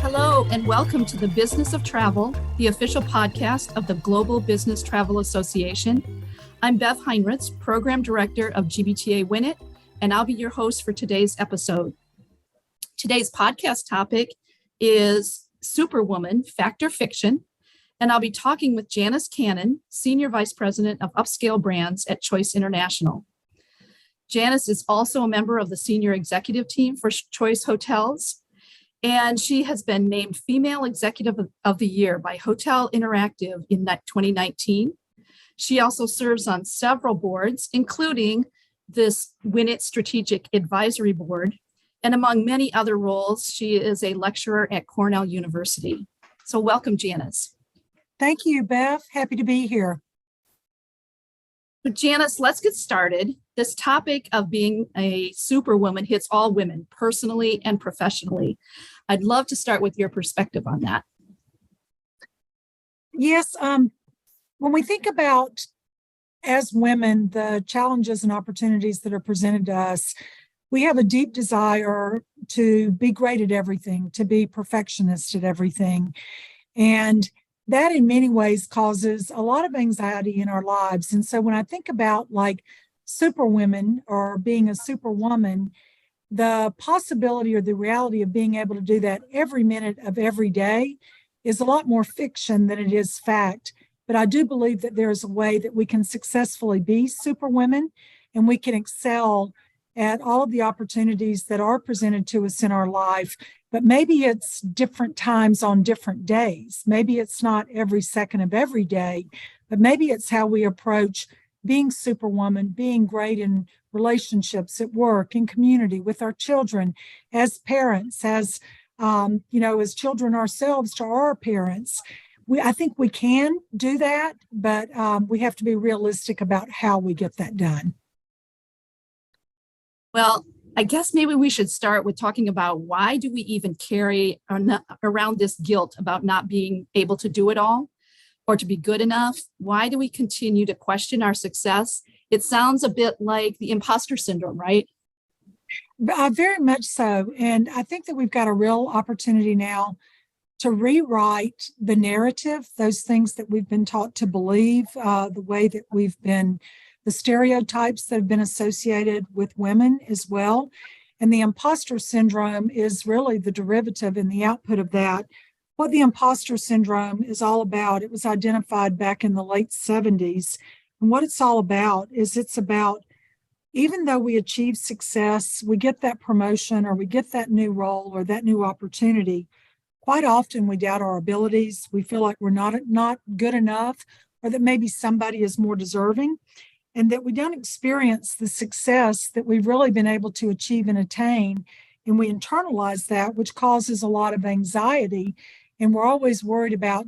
Hello, and welcome to the Business of Travel, the official podcast of the Global Business Travel Association. I'm Bev Heinritz, Program Director of GBTA WINiT, and I'll be your host for today's episode. Today's podcast topic is Superwoman, Fact or Fiction, and I'll be talking with Janis Cannon, Senior Vice President of Upscale Brands at Choice International. Janis is also a member of the Senior Executive Team for Choice Hotels, and she has been named Female Executive of the Year by Hotel Interactive in 2019. She also serves on several boards, including this WINiT Strategic Advisory Board, and among many other roles, she is a lecturer at Cornell University. So welcome, Janis. Thank you, Bev. Happy to be here. So Janis, let's get started. This topic of being a superwoman hits all women, personally and professionally. I'd love to start with your perspective on that. Yes, when we think about, as women, the challenges and opportunities that are presented to us, we have a deep desire to be great at everything, to be perfectionist at everything. And that in many ways causes a lot of anxiety in our lives. And so when I think about like superwomen or being a superwoman, the possibility or the reality of being able to do that every minute of every day is a lot more fiction than it is fact. But I do believe that there is a way that we can successfully be superwomen and we can excel at all of the opportunities that are presented to us in our life. But maybe it's different times on different days. Maybe it's not every second of every day, but maybe it's how we approach being superwoman, being great in relationships at work, in community, with our children, as parents, as as children ourselves to our parents. I think we can do that, but we have to be realistic about how we get that done. Well, I guess maybe we should start with talking about why do we even carry around this guilt about not being able to do it all or to be good enough? Why do we continue to question our success? It sounds a bit like the imposter syndrome, right? Very much so. And I think that we've got a real opportunity now to rewrite the narrative, those things that we've been taught to believe, the way that the stereotypes that have been associated with women as well. And the imposter syndrome is really the derivative and the output of that. What the imposter syndrome is all about, it was identified back in the late 70s. And what it's all about is it's about, even though we achieve success, we get that promotion or we get that new role or that new opportunity, quite often we doubt our abilities. We feel like we're not good enough, or that maybe somebody is more deserving, and that we don't experience the success that we've really been able to achieve and attain. And we internalize that, which causes a lot of anxiety. And we're always worried about,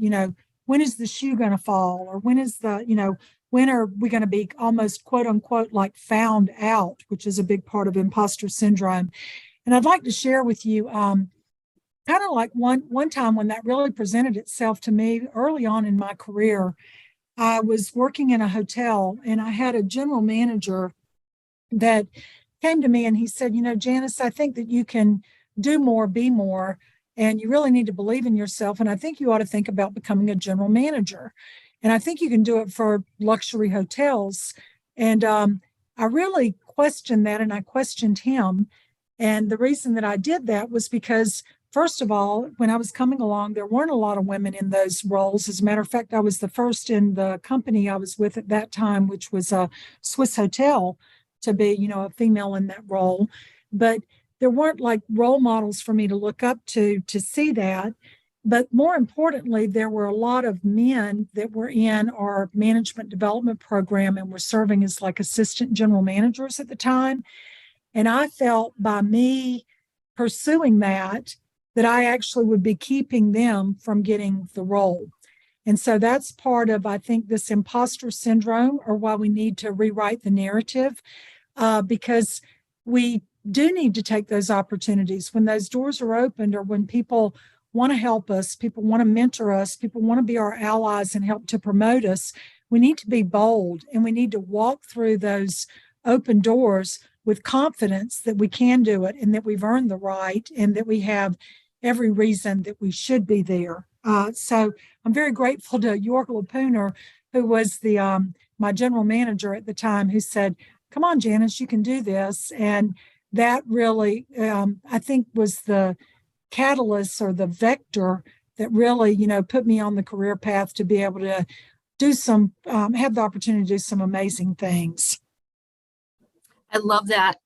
when is the shoe going to fall? Or when are we going to be almost quote unquote like found out, which is a big part of imposter syndrome. And I'd like to share with you, kind of like one time when that really presented itself to me early on in my career. I was working in a hotel and I had a general manager that came to me and he said, Janis, I think that you can do more, be more, and you really need to believe in yourself. And I think you ought to think about becoming a general manager. And I think you can do it for luxury hotels. And I really questioned that, and I questioned him. And the reason that I did that was because, first of all, when I was coming along, there weren't a lot of women in those roles. As a matter of fact, I was the first in the company I was with at that time, which was a Swiss hotel, to be, a female in that role. But there weren't like role models for me to look up to see that. But more importantly, there were a lot of men that were in our management development program and were serving as like assistant general managers at the time. And I felt by me pursuing that I actually would be keeping them from getting the role. And so that's part of, I think, this imposter syndrome, or why we need to rewrite the narrative, because we do need to take those opportunities when those doors are opened, or when people want to help us, people want to mentor us, people want to be our allies and help to promote us. We need to be bold, and we need to walk through those open doors with confidence that we can do it and that we've earned the right and that we have every reason that we should be there. So I'm very grateful to York Lapooner, who was the my general manager at the time, who said, "Come on, Janis, you can do this." And that really, I think, was the catalyst or the vector that really, put me on the career path to be able to do some, have the opportunity to do some amazing things. I love that.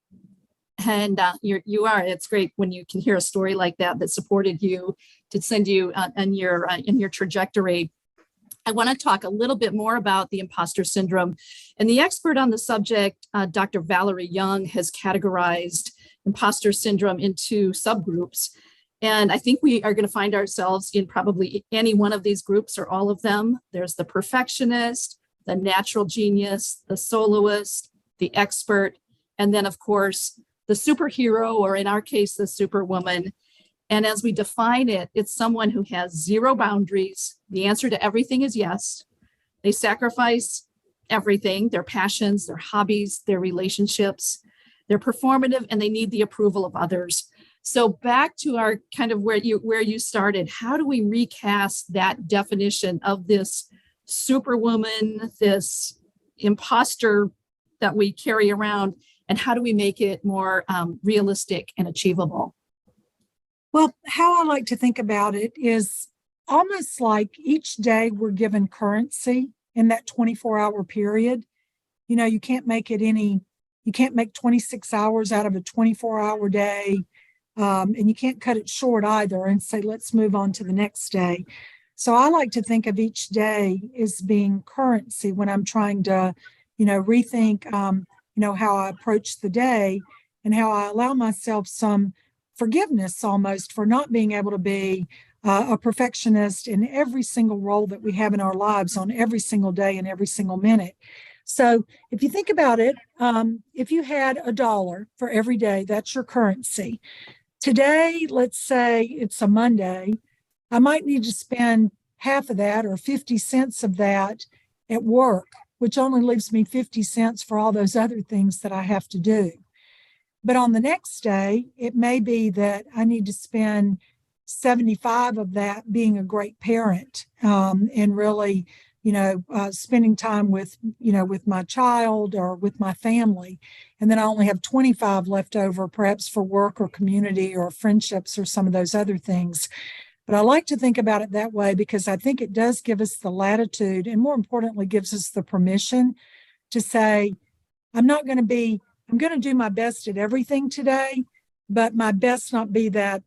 And it's great when you can hear a story like that supported you to send you in your trajectory. I want to talk a little bit more about the imposter syndrome. And the expert on the subject, Dr. Valerie Young, has categorized imposter syndrome into subgroups. And I think we are going to find ourselves in probably any one of these groups or all of them. There's the perfectionist, the natural genius, the soloist, the expert, and then, of course, the superhero, or in our case, the superwoman. And as we define it, it's someone who has zero boundaries. The answer to everything is yes. They sacrifice everything, their passions, their hobbies, their relationships. They're performative and they need the approval of others. So back to our kind of where you started, how do we recast that definition of this superwoman, this imposter that we carry around, and how do we make it more realistic and achievable? Well, how I like to think about it is almost like each day we're given currency in that 24-hour period. You can't make 26 hours out of a 24-hour day. And you can't cut it short either and say, let's move on to the next day. So I like to think of each day as being currency when I'm trying to, rethink, how I approach the day and how I allow myself some forgiveness almost for not being able to be a perfectionist in every single role that we have in our lives on every single day and every single minute. So if you think about it, if you had $1 for every day, that's your currency. Today, let's say it's a Monday, I might need to spend half of that or 50 cents of that at work, which only leaves me 50 cents for all those other things that I have to do. But on the next day, it may be that I need to spend 75 of that being a great parent, and really, spending time with my child or with my family. And then I only have 25 left over, perhaps for work or community or friendships or some of those other things. But I like to think about it that way because I think it does give us the latitude and, more importantly, gives us the permission to say, I'm going to do my best at everything today, but my best not be that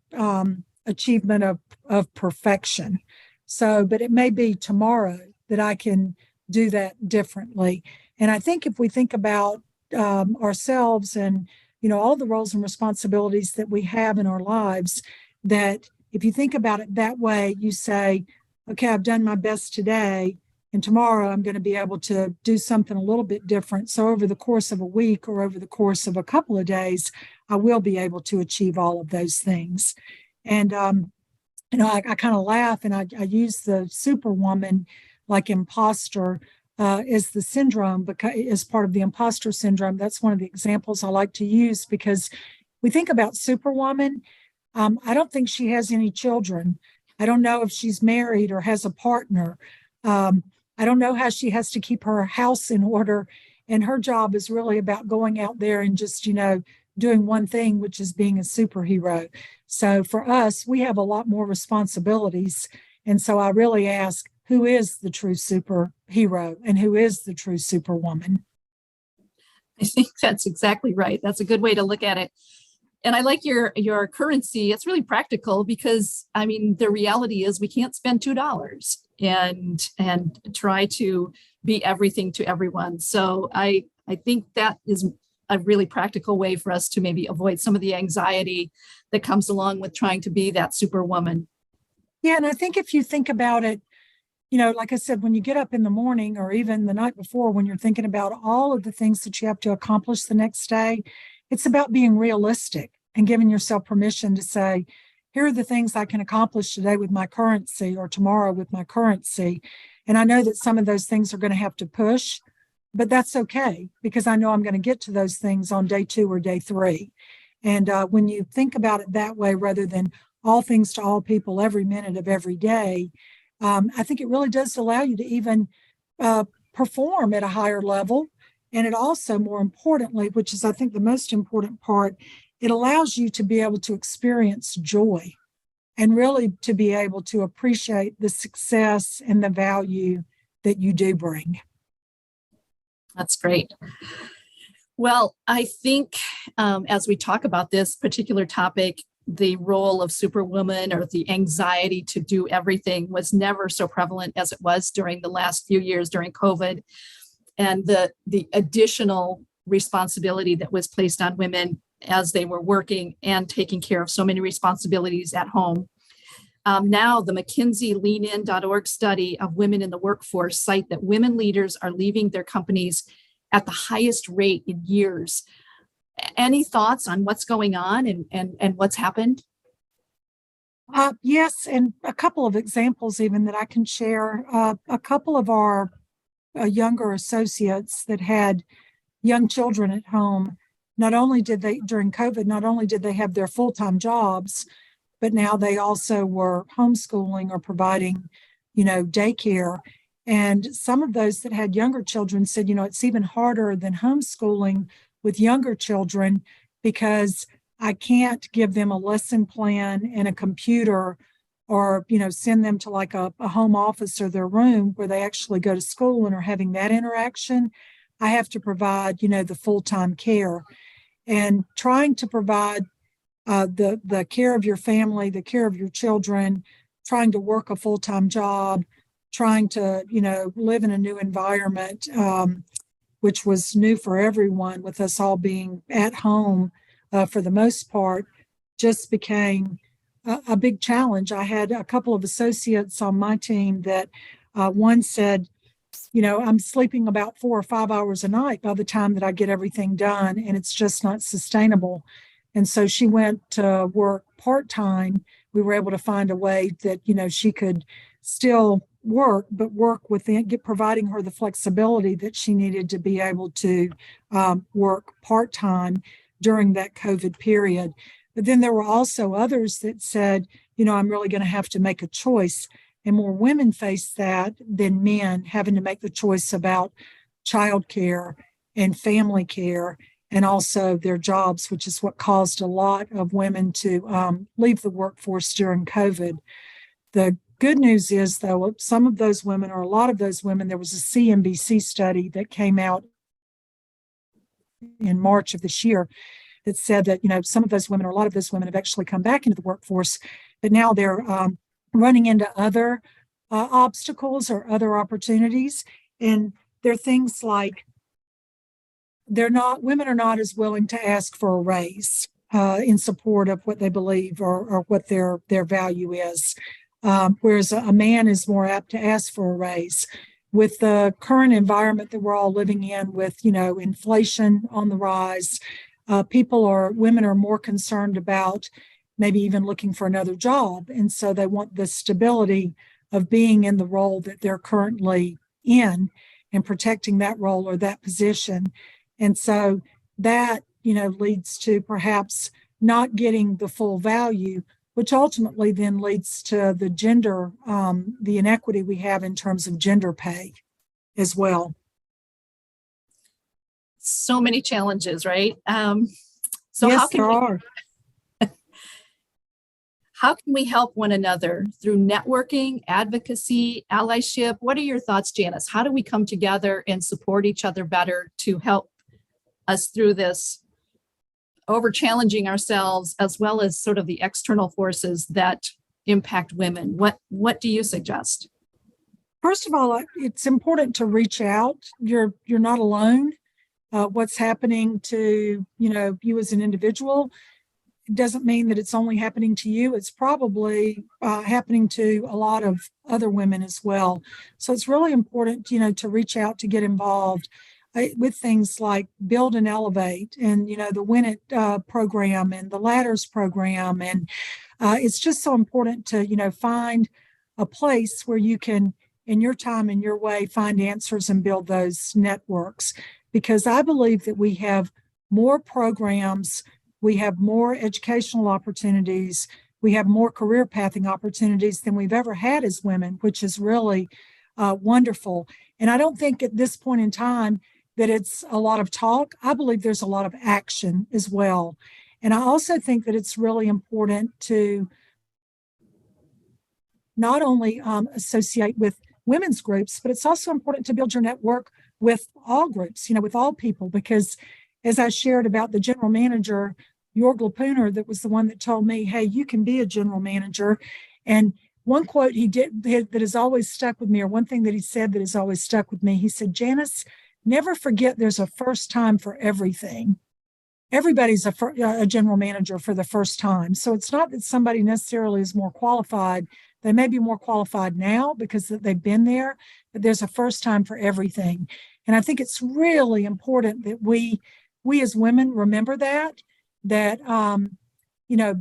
achievement of perfection. So, but it may be tomorrow that I can do that differently. And I think if we think about ourselves and, all the roles and responsibilities that we have in our lives, that if you think about it that way, you say, okay, I've done my best today, and tomorrow I'm going to be able to do something a little bit different. So over the course of a week or over the course of a couple of days, I will be able to achieve all of those things. And, I kind of laugh and I use the superwoman like imposter is the syndrome, because as part of the imposter syndrome. That's one of the examples I like to use because we think about superwoman. I don't think she has any children. I don't know if she's married or has a partner. I don't know how she has to keep her house in order. And her job is really about going out there and just, doing one thing, which is being a superhero. So for us, we have a lot more responsibilities. And so I really ask, who is the true superhero and who is the true superwoman? I think that's exactly right. That's a good way to look at it. And I like your currency. It's really practical because, the reality is we can't spend $2 and try to be everything to everyone. So I think that is a really practical way for us to maybe avoid some of the anxiety that comes along with trying to be that superwoman. Yeah, and I think if you think about it, like I said, when you get up in the morning or even the night before, when you're thinking about all of the things that you have to accomplish the next day, it's about being realistic and giving yourself permission to say, here are the things I can accomplish today with my currency or tomorrow with my currency. And I know that some of those things are going to have to push, but that's okay because I know I'm going to get to those things on day 2 or day 3. And when you think about it that way, rather than all things to all people every minute of every day, I think it really does allow you to even perform at a higher level. And it also, more importantly, which is I think the most important part, it allows you to be able to experience joy and really to be able to appreciate the success and the value that you do bring. That's great. Well, I think as we talk about this particular topic, the role of Superwoman or the anxiety to do everything was never so prevalent as it was during the last few years during COVID. And the additional responsibility that was placed on women as they were working and taking care of so many responsibilities at home. Now, the McKinsey leanin.org study of women in the workforce cite that women leaders are leaving their companies at the highest rate in years. Any thoughts on what's going on and what's happened? Yes, and a couple of examples even that I can share. A couple of our younger associates that had young children at home, not only did they, during COVID, not only did they have their full-time jobs, but now they also were homeschooling or providing, daycare. And some of those that had younger children said, it's even harder than homeschooling with younger children because I can't give them a lesson plan and a computer or, send them to like a home office or their room where they actually go to school and are having that interaction. I have to provide, the full-time care and trying to provide the care of your family, the care of your children, trying to work a full-time job, trying to, live in a new environment, which was new for everyone with us all being at home for the most part, just became a big challenge. I had a couple of associates on my team that one said, I'm sleeping about 4 or 5 hours a night by the time that I get everything done, and it's just not sustainable. And so she went to work part-time. We were able to find a way that, she could still work, but work within, providing her the flexibility that she needed to be able to work part-time during that COVID period. But then there were also others that said, I'm really going to have to make a choice. And more women face that than men, having to make the choice about childcare and family care and also their jobs, which is what caused a lot of women to leave the workforce during COVID. The good news is, though, some of those women, or a lot of those women, there was a CNBC study that came out in March of this year that said that, some of those women, or a lot of those women, have actually come back into the workforce, but now they're running into other obstacles or other opportunities. And they're things like women are not as willing to ask for a raise in support of what they believe or what their value is. Whereas a man is more apt to ask for a raise. With the current environment that we're all living in, with inflation on the rise, women are more concerned about maybe even looking for another job, and so they want the stability of being in the role that they're currently in and protecting that role or that position. And so that leads to perhaps not getting the full value, which ultimately then leads to the gender, the inequity we have in terms of gender pay as well. So many challenges, right? Yes, there are. How can we help one another through networking, advocacy, allyship? What are your thoughts, Janis? How do we come together and support each other better to help us through this, over challenging ourselves, as well as sort of the external forces that impact women? What do you suggest? First of all, it's important to reach out. You're not alone. What's happening to you as an individual doesn't mean that it's only happening to you. It's probably happening to a lot of other women as well. So it's really important, to reach out, to get involved with things like Build and Elevate and, the WINiT program and the Ladders program. And it's just so important to, find a place where you can in your time and your way, find answers and build those networks. Because I believe that we have more programs, we have more educational opportunities, we have more career pathing opportunities than we've ever had as women, which is really wonderful. And I don't think at this point in time that it's a lot of talk. I believe there's a lot of action as well. And I also think that it's really important to not only associate with women's groups, but it's also important to build your network with all groups, with all people, because as I shared about the general manager, Jorg Lapuner, that was the one that told me, hey, you can be a general manager. And one quote he did that has always stuck with me, or one thing that he said that has always stuck with me, he said, Janis, never forget there's a first time for everything. Everybody's a general manager for the first time. So it's not that somebody necessarily is more qualified. They may be more qualified now because they've been there, but there's a first time for everything. And I think it's really important that we as women remember that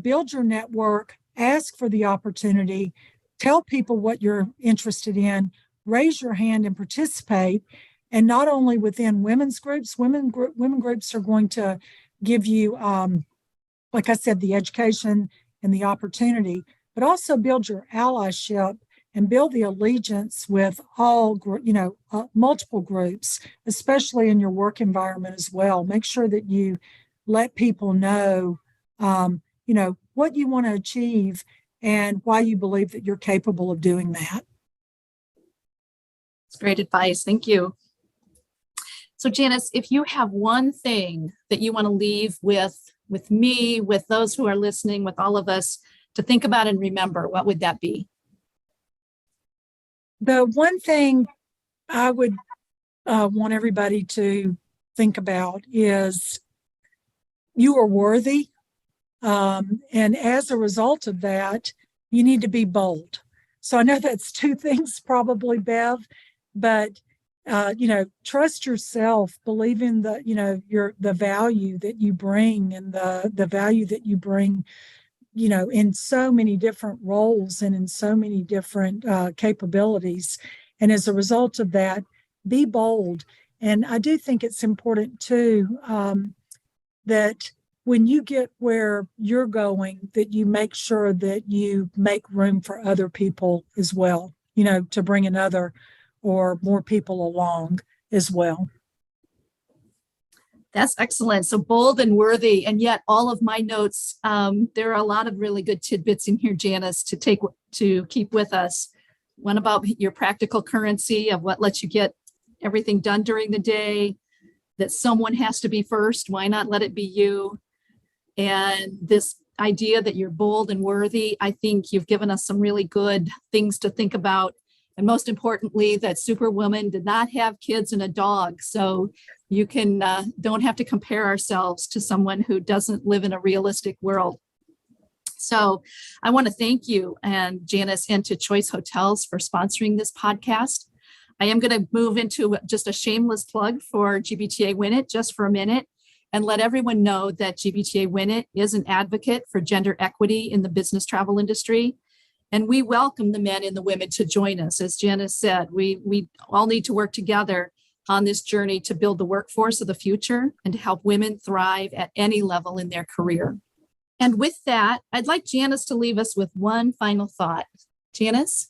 build your network, ask for the opportunity, tell people what you're interested in, raise your hand and participate. And not only within women's groups, women groups are going to give you, like I said, the education and the opportunity, but also build your allyship and build the allegiance with all, multiple groups, especially in your work environment as well. Make sure that you let people know, what you want to achieve and why you believe that you're capable of doing that. It's great advice. Thank you. So Janis, if you have one thing that you want to leave with me, with those who are listening, with all of us to think about and remember, what would that be? The one thing I would want everybody to think about is you are worthy. And as a result of that, you need to be bold. So I know that's two things probably, Bev, but trust yourself, believe in the value that you bring and the value that you bring, in so many different roles and in so many different capabilities. And as a result of that, be bold. And I do think it's important too, that when you get where you're going, that you make sure that you make room for other people as well, to bring another or more people along as well. That's excellent. So bold and worthy. And yet all of my notes, there are a lot of really good tidbits in here, Janis, to keep with us. One about your practical currency of what lets you get everything done during the day, that someone has to be first. Why not let it be you? And this idea that you're bold and worthy, I think you've given us some really good things to think about. And most importantly, that Superwoman did not have kids and a dog. So you don't have to compare ourselves to someone who doesn't live in a realistic world. So I want to thank you and Janis and to Choice Hotels for sponsoring this podcast. I am going to move into just a shameless plug for GBTA WINiT just for a minute and let everyone know that GBTA WINiT is an advocate for gender equity in the business travel industry. And we welcome the men and the women to join us. As Janis said, we all need to work together on this journey to build the workforce of the future and to help women thrive at any level in their career. And with that, I'd like Janis to leave us with one final thought. Janis?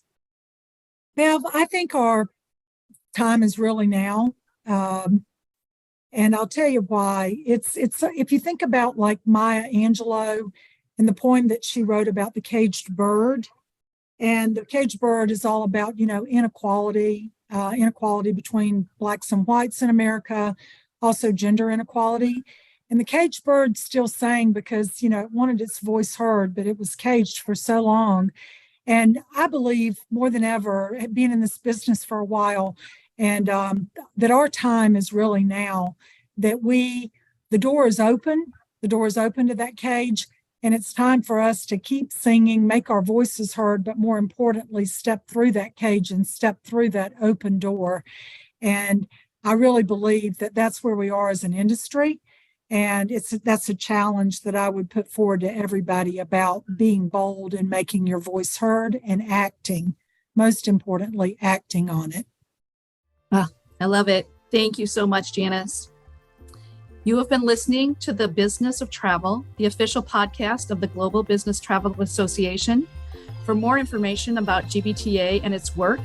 Bev, I think our time is really now. And I'll tell you why. It's if you think about like Maya Angelou and the poem that she wrote about the caged bird, and the caged bird is all about, inequality between blacks and whites in America, also gender inequality. And the caged bird still sang because, it wanted its voice heard, but it was caged for so long. And I believe more than ever, being in this business for a while, and that our time is really now, that the door is open to that cage. And it's time for us to keep singing, make our voices heard, but more importantly, step through that cage and step through that open door. And I really believe that that's where we are as an industry. And that's a challenge that I would put forward to everybody about being bold and making your voice heard and acting most importantly, acting on it. I love it. Thank you so much, Janis. You have been listening to The Business of Travel, the official podcast of the Global Business Travel Association. For more information about GBTA and its work,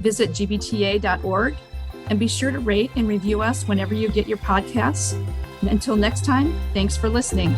visit gbta.org and be sure to rate and review us whenever you get your podcasts. And until next time, thanks for listening.